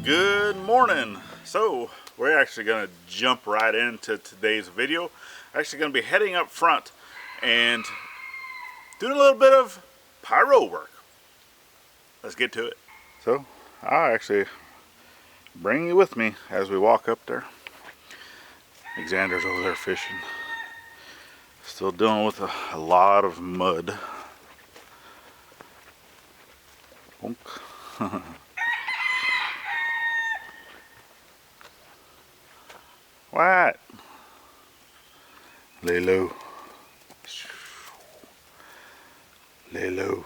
Good morning. So we're actually going to jump right into today's video. Actually going to be heading up front and doing a little bit of pyro work. Let's get to it. So I'll actually bring you with me as we walk up there. Xander's over there fishing. Still dealing with a lot of mud. Bonk. What? Lay low. Lay low.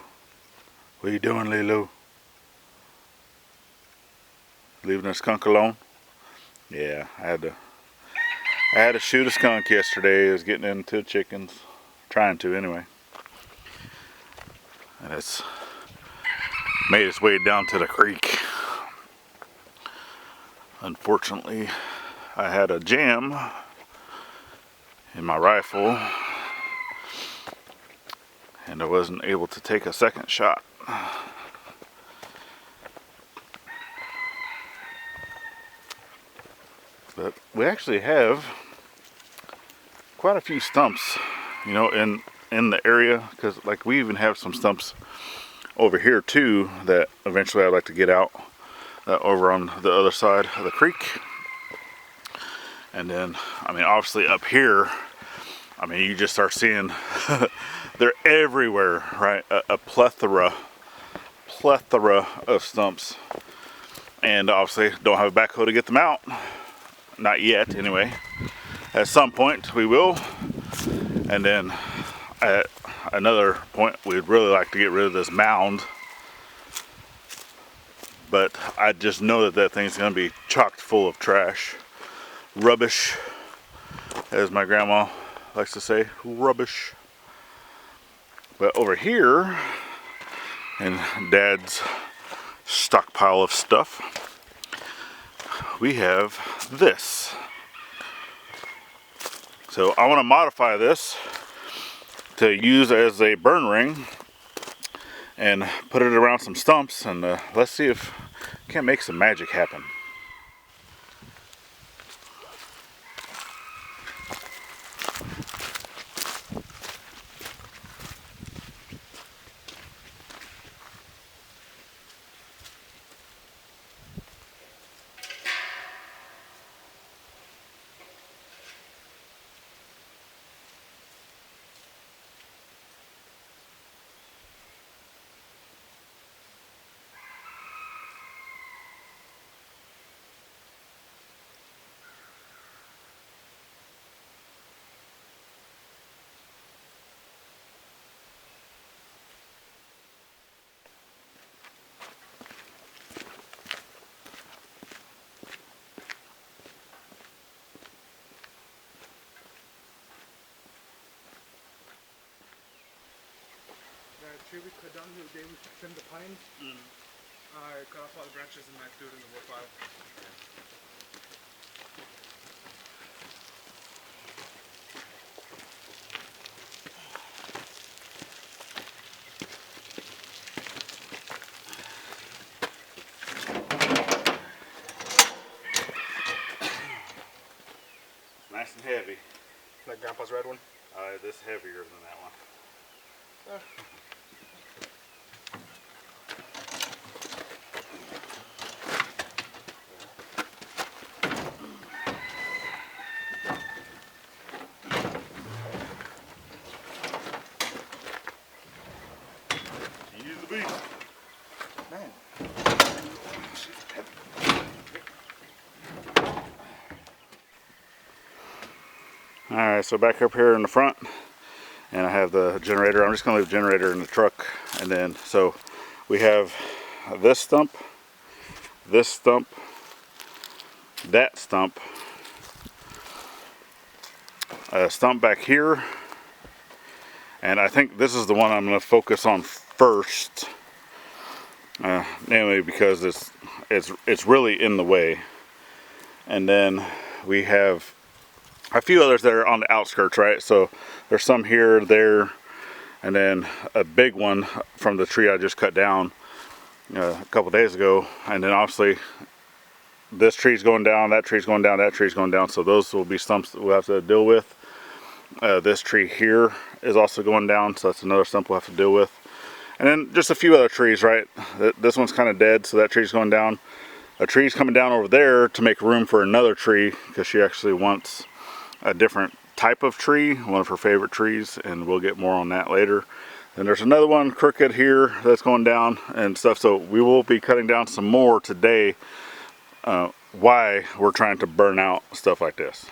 What are you doing, lay low? Leaving a skunk alone? Yeah, I had to shoot a skunk yesterday. I was getting into chickens. Trying to anyway. And it's made its way down to the creek. Unfortunately, I had a jam in my rifle and I wasn't able to take a second shot. But we actually have quite a few stumps, you know, in the area, because like we even have some stumps over here too that eventually I'd like to get out over on the other side of the creek. And then, I mean, obviously up here, I mean, you just start seeing, they're everywhere, right? A plethora of stumps. And obviously don't have a backhoe to get them out. Not yet, anyway. At some point we will. And then at another point, we'd really like to get rid of this mound. But I just know that thing's gonna be chocked full of trash. Rubbish, as my grandma likes to say, rubbish. But over here, in Dad's stockpile of stuff, we have this. So I want to modify this to use as a burn ring and put it around some stumps, and let's see if I can't make some magic happen. Tree we cut down the day we trimmed the pines. I cut off all the branches and I threw it in the wood pile. Nice and heavy. Like Grandpa's red one? This heavier than that one. Use the beast. Man. Alright, so back up here in the front, and I have the generator. I'm just going to leave the generator in the truck. And then, so we have this stump, that stump, a stump back here, and I think this is the one I'm going to focus on first, namely because it's really in the way. And then we have a few others that are on the outskirts, right? So there's some here, there, and then a big one from the tree I just cut down a couple days ago. And then obviously this tree's going down, that tree's going down, that tree's going down. So those will be stumps that we'll have to deal with. This tree here is also going down, so that's another stump we'll have to deal with. And then just a few other trees, right? This one's kind of dead, so that tree's going down. A tree's coming down over there to make room for another tree, because she actually wants a different type of tree, one of her favorite trees, and we'll get more on that later. And there's another one crooked here that's going down and stuff, so we will be cutting down some more today. Why we're trying to burn out stuff like this.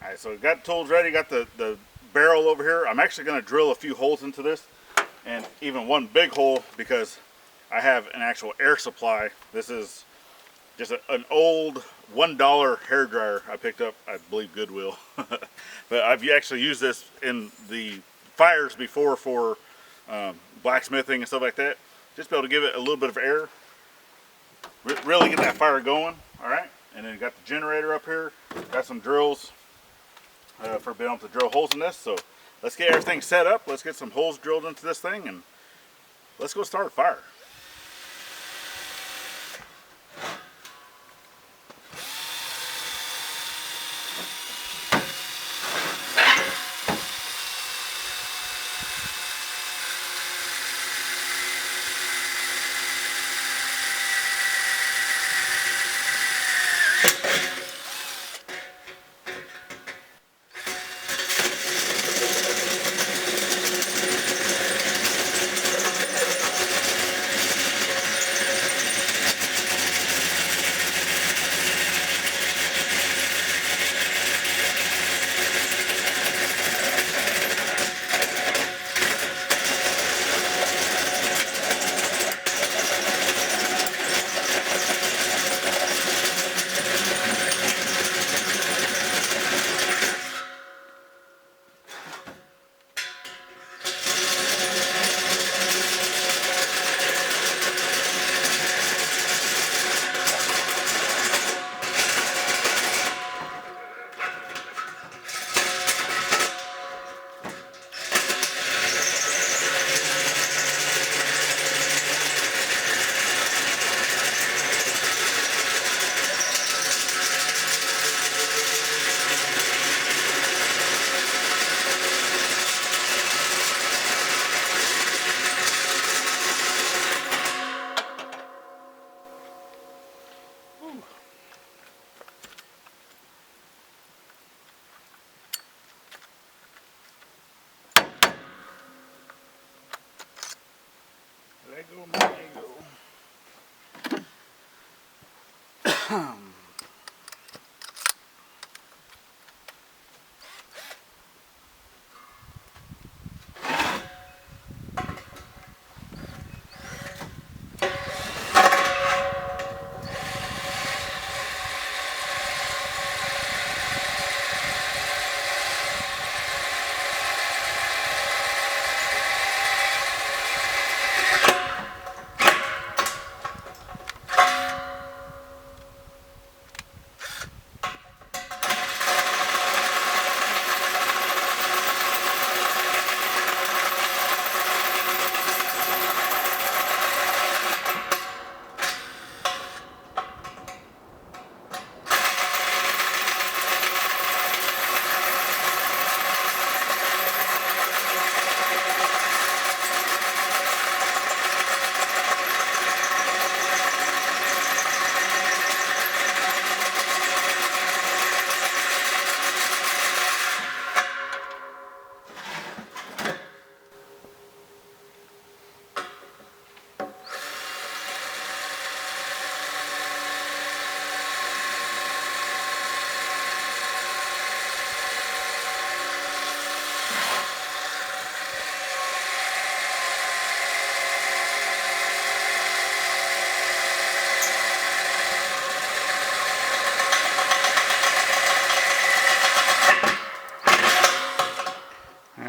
All right, so we've got tools ready, got the barrel over here. I'm actually going to drill a few holes into this, and even one big hole, because I have an actual air supply. This is just an old $1 hair dryer I picked up, I believe Goodwill. But I've actually used this in the fires before for blacksmithing and stuff like that. Just be able to give it a little bit of air, really get that fire going. All right, and then got the generator up here, got some drills for being able to drill holes in this. So let's get everything set up, let's get some holes drilled into this thing, and let's go start a fire.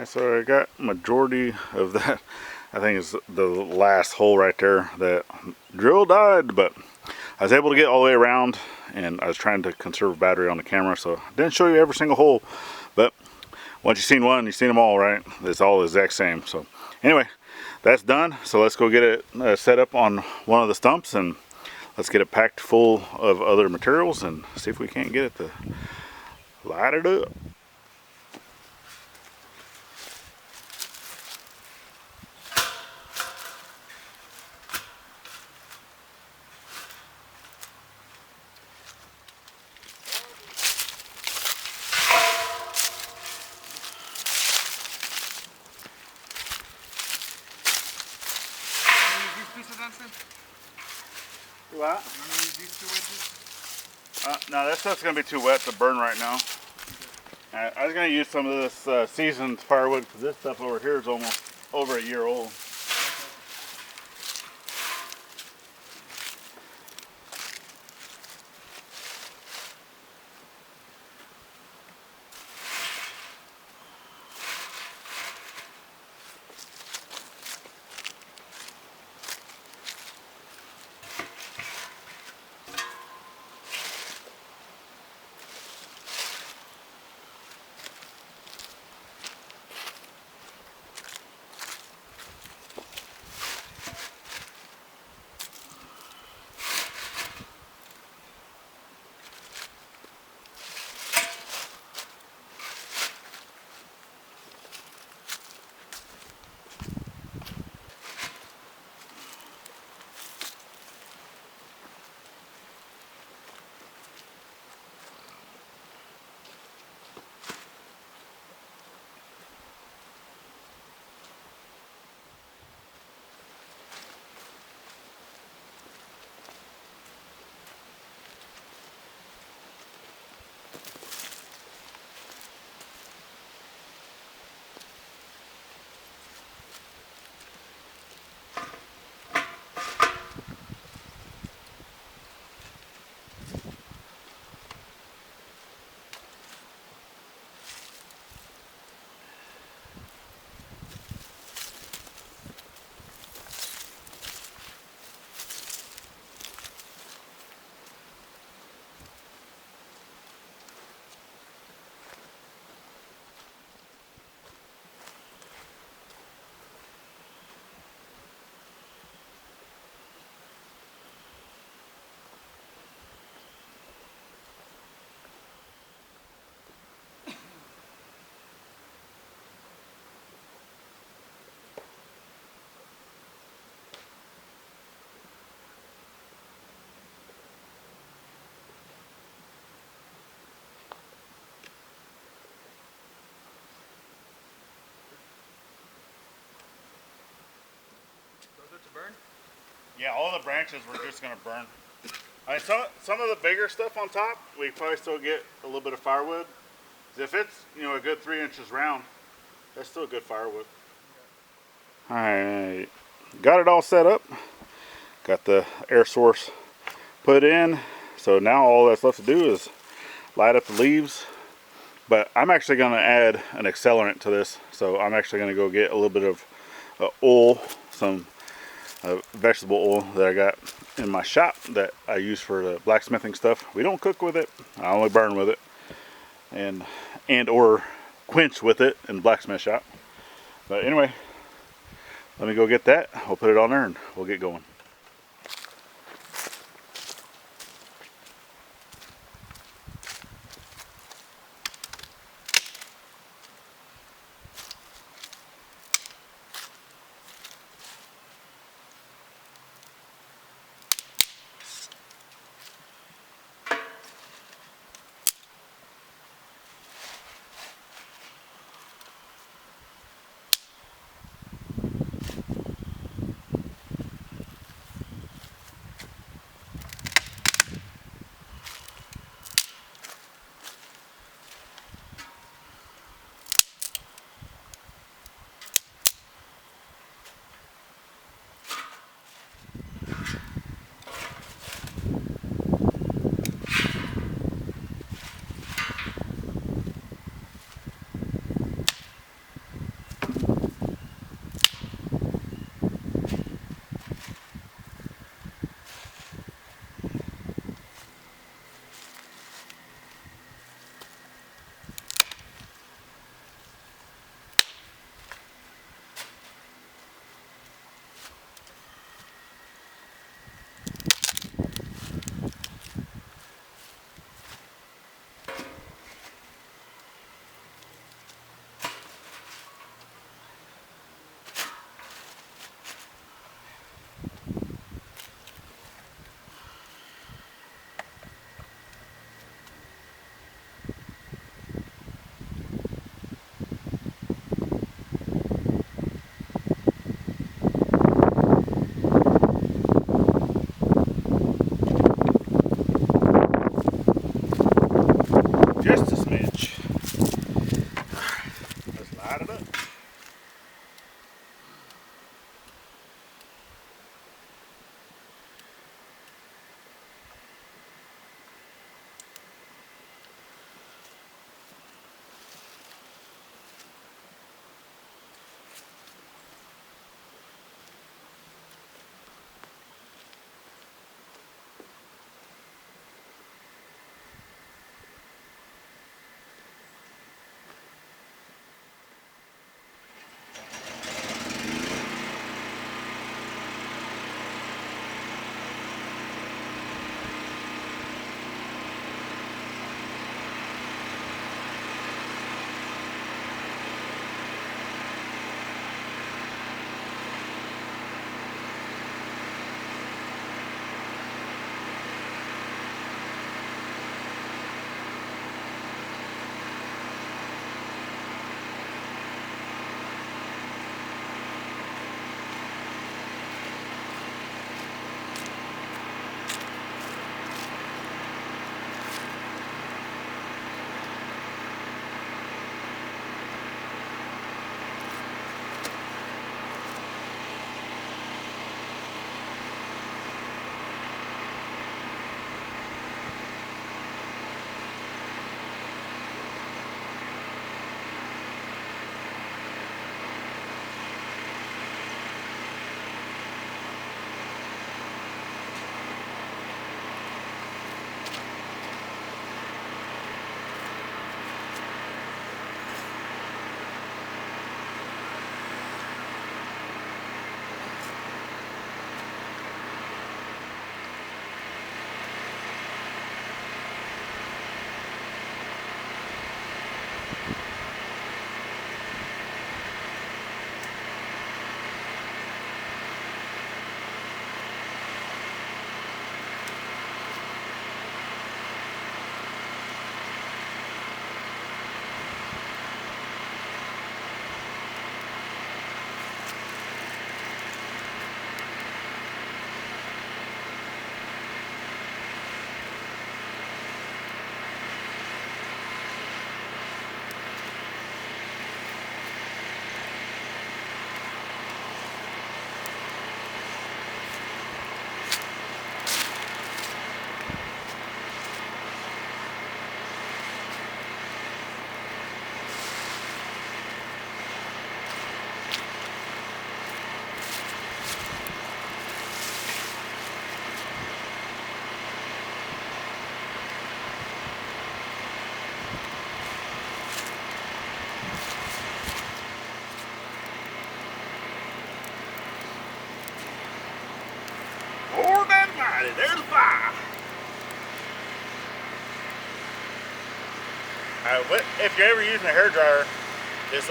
So I got majority of that. I think it's the last hole right there that drill died, but I was able to get all the way around, and I was trying to conserve battery on the camera, so I didn't show you every single hole. But once you've seen one, you've seen them all, right? It's all the exact same. So anyway, that's done. So let's go get it set up on one of the stumps, and let's get it packed full of other materials and see if we can't get it to light it up. What? You want to use these 2 wedges? No, that stuff's gonna be too wet to burn right now. I was gonna use some of this seasoned firewood because this stuff over here is almost over a year old. To burn? Yeah, all the branches we're just gonna burn. Some of the bigger stuff on top, we probably still get a little bit of firewood. If it's a good 3 inches round, that's still good firewood. All right, got it all set up. Got the air source put in. So now all that's left to do is light up the leaves. But I'm actually gonna add an accelerant to this. So I'm actually gonna go get a little bit of oil, some vegetable oil that I got in my shop that I use for the blacksmithing stuff. We don't cook with it, I only burn with it and or quench with it in the blacksmith shop. But anyway, let me go get that. We'll put it on there and we'll get going. Just a smidge. Let's light it up. Alrighty, there's the fire. If you're ever using a hair dryer, just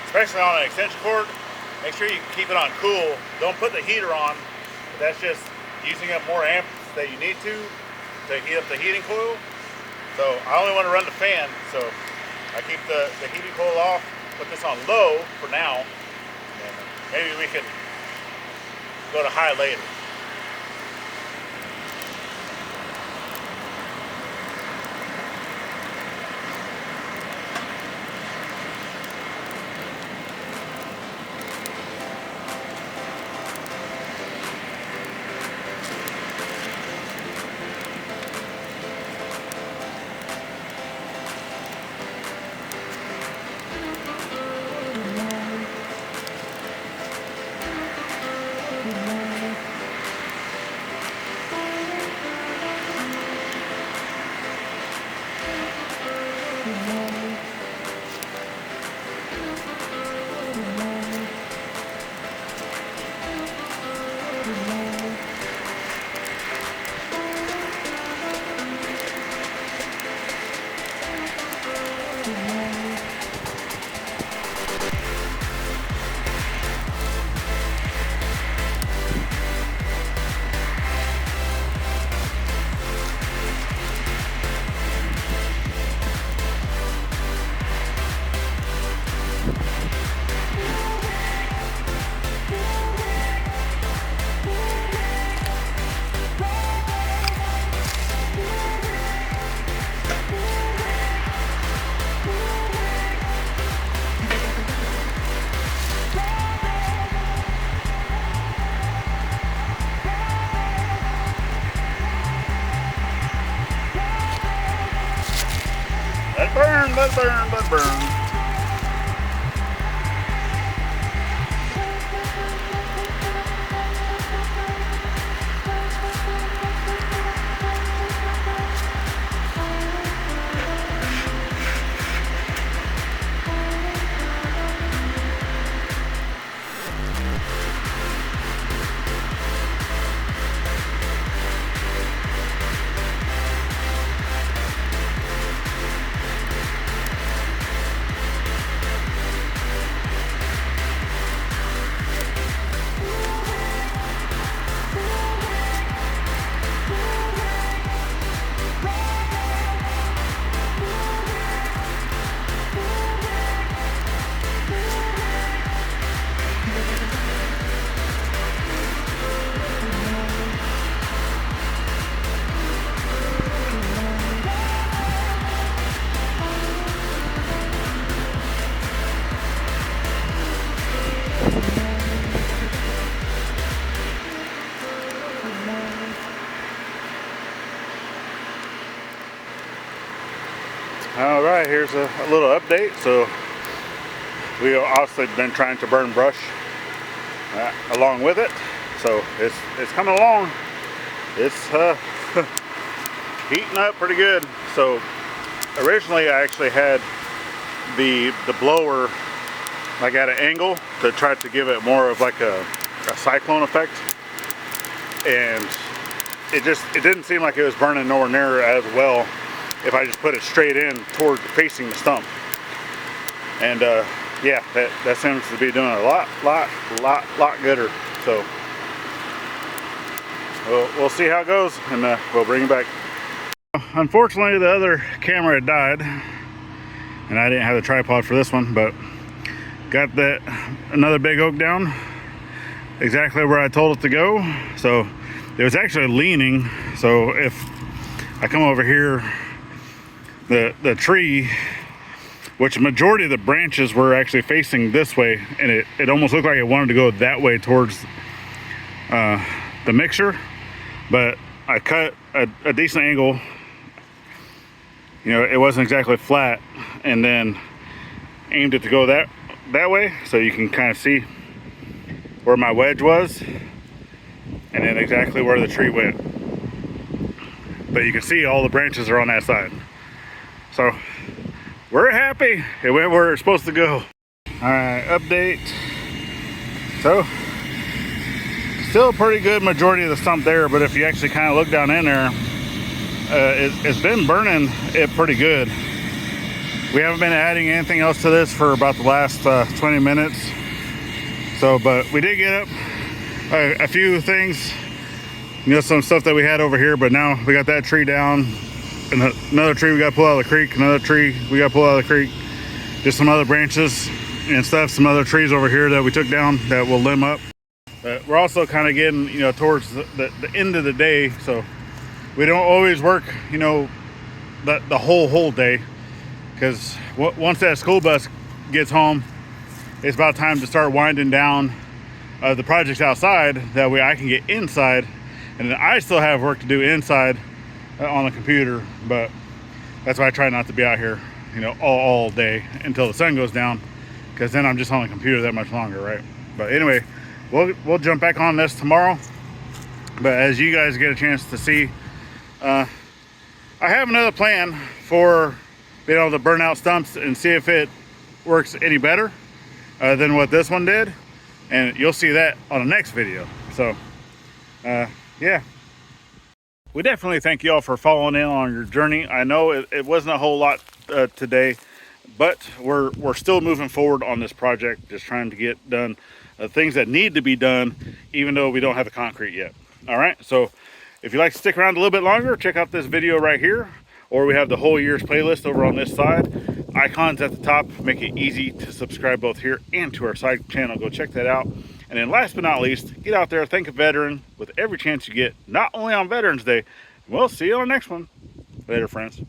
especially on an extension cord, make sure you keep it on cool. Don't put the heater on. That's just using up more amps that you need to heat up the heating coil. So I only want to run the fan, so I keep the heating coil off, put this on low for now, and maybe we can go to high later. it burn, let it burn, let it burn. All right, here's a little update. So we have obviously been trying to burn brush along with it. So it's coming along. It's heating up pretty good. So originally I actually had the blower like at an angle to try to give it more of like a cyclone effect, and it didn't seem like it was burning nowhere near as well if I just put it straight in toward facing the stump. And yeah, that seems to be doing a lot gooder. So we'll see how it goes, and we'll bring it back. Unfortunately, the other camera had died, and I didn't have the tripod for this one, but got another big oak down exactly where I told it to go. So it was actually leaning. So if I come over here, the tree, which the majority of the branches were actually facing this way, and it almost looked like it wanted to go that way towards the mixer, but I cut a decent angle. You know, it wasn't exactly flat, and then aimed it to go that way, so you can kind of see where my wedge was, and then exactly where the tree went. But you can see all the branches are on that side. So we're happy it went where it's supposed to go. All right, update. So still a pretty good majority of the stump there, but if you actually kind of look down in there, it's been burning it pretty good. We haven't been adding anything else to this for about the last 20 minutes. So, but we did get up a few things, you know, some stuff that we had over here, but now we got that tree down, and another tree we got to pull out of the creek, another tree we got to pull out of the creek, just some other branches and stuff, some other trees over here that we took down that will limb up. We're also kind of getting, you know, towards the end of the day, so we don't always work, you know, the whole day, because once that school bus gets home, it's about time to start winding down the projects outside. That way I can get inside, and then I still have work to do inside on the computer, but that's why I try not to be out here, you know, all day until the sun goes down, because then I'm just on the computer that much longer, right? But anyway, we'll jump back on this tomorrow. But as you guys get a chance to see, I have another plan for being able to burn out stumps and see if it works any better than what this one did, and you'll see that on the next video. So yeah, we definitely thank you all for following in on your journey. I know it wasn't a whole lot today, but we're still moving forward on this project, just trying to get done things that need to be done, even though we don't have the concrete yet. All right, so if you'd like to stick around a little bit longer, check out this video right here, or we have the whole year's playlist over on this side. Icons at the top make it easy to subscribe both here and to our side channel. Go check that out. And then last but not least, get out there, thank a veteran with every chance you get, not only on Veterans Day. We'll see you on the next one. Later, friends.